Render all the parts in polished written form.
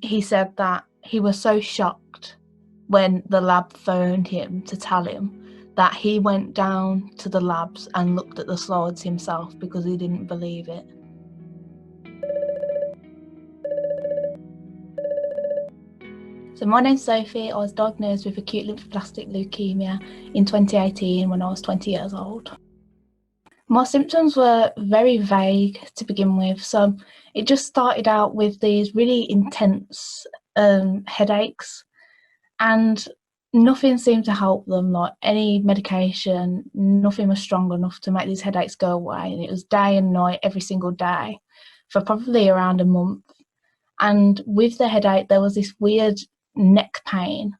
He said that he was so shocked when the lab phoned him to tell him that he went down to the labs and looked at the slides himself because he didn't believe it. So my name's Sophie. I was diagnosed with acute lymphoblastic leukemia in 2018 when I was 20 years old. My symptoms were very vague to begin with. So it just started out with these really intense headaches, and nothing seemed to help them. Like any medication, nothing was strong enough to make these headaches go away. And it was day and night every single day for probably around a month. And with the headache, there was this weird neck pain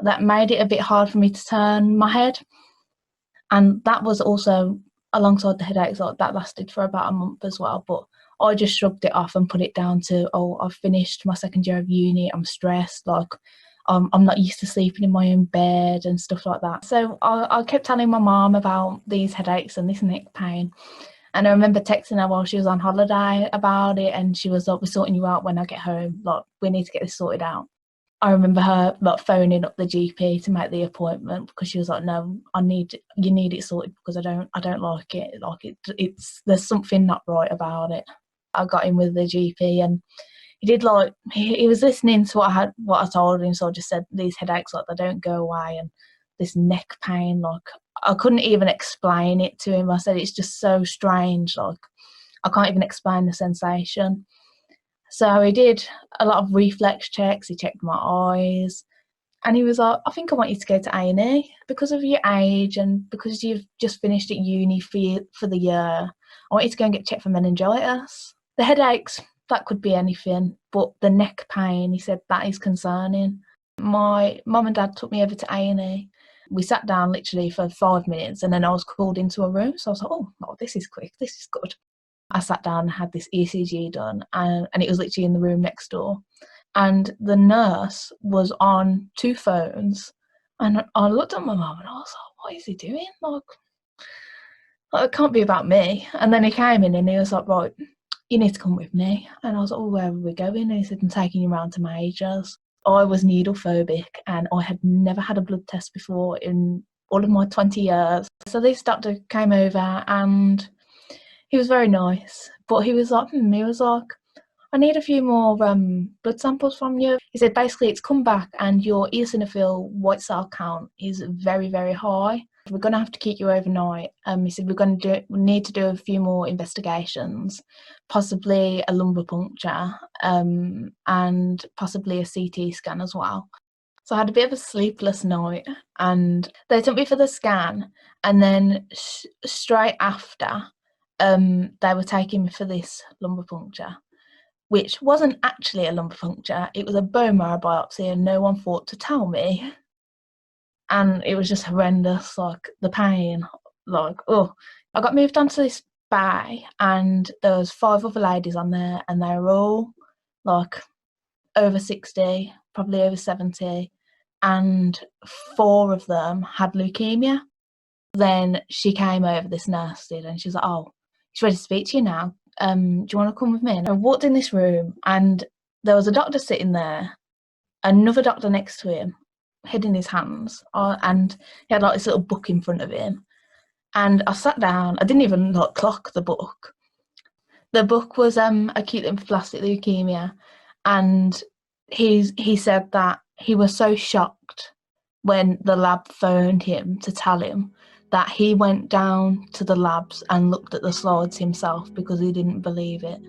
that made it a bit hard for me to turn my head. And that was also alongside the headaches, like that lasted for about a month as well. But I just shrugged it off and put it down to, oh, I've finished my second year of uni, I'm stressed, like I'm not used to sleeping in my own bed and stuff like that. So I kept telling my mum about these headaches and this neck pain. And I remember texting her while she was on holiday about it, and she was like, we're sorting you out when I get home, like we need to get this sorted out. I remember her like phoning up the GP to make the appointment because she was like, no, you need it sorted because I don't like it. Like it's there's something not right about it. I got in with the GP and he did like he was listening to what I told him, so I just said these headaches, like they don't go away, and this neck pain, like I couldn't even explain it to him. I said it's just so strange, like I can't even explain the sensation. So he did a lot of reflex checks, he checked my eyes, and he was like, I think I want you to go to A&E because of your age and because you've just finished at uni for the year. I want you to go and get checked for meningitis. The headaches, that could be anything, but the neck pain, he said, that is concerning. My mum and dad took me over to A&E. We sat down literally for 5 minutes and then I was called into a room. So I was like, oh, this is quick, this is good. I sat down and had this ECG done, and it was literally in the room next door. And the nurse was on 2 phones, and I looked at my mum and I was like, what is he doing? Like, it can't be about me. And then he came in and he was like, right, you need to come with me. And I was like, oh, where are we going? And he said, I'm taking you around to Majors. I was needle phobic and I had never had a blood test before in all of my 20 years. So this doctor came over and he was very nice, but he was like, I need a few more blood samples from you. He said, basically, it's come back and your eosinophil white cell count is very, very high. We're going to have to keep you overnight. He said, we need to do a few more investigations, possibly a lumbar puncture, and possibly a CT scan as well. So I had a bit of a sleepless night, and they took me for the scan, and then straight after, they were taking me for this lumbar puncture, which wasn't actually a lumbar puncture. It was a bone marrow biopsy, and no one thought to tell me. And it was just horrendous, like the pain, like, oh. I got moved onto this bay, and there was 5 other ladies on there, and they were all like over 60, probably over 70, and 4 of them had leukemia. Then she came over, this nurse did, and she was like, oh, she's ready to speak to you now. Do you want to come with me? And I walked in this room and there was a doctor sitting there, another doctor next to him, head in his hands, and he had like this little book in front of him. And I sat down, I didn't even like clock the book. The book was acute lymphoblastic leukemia, and he said that he was so shocked when the lab phoned him to tell him that he went down to the labs and looked at the slides himself because he didn't believe it.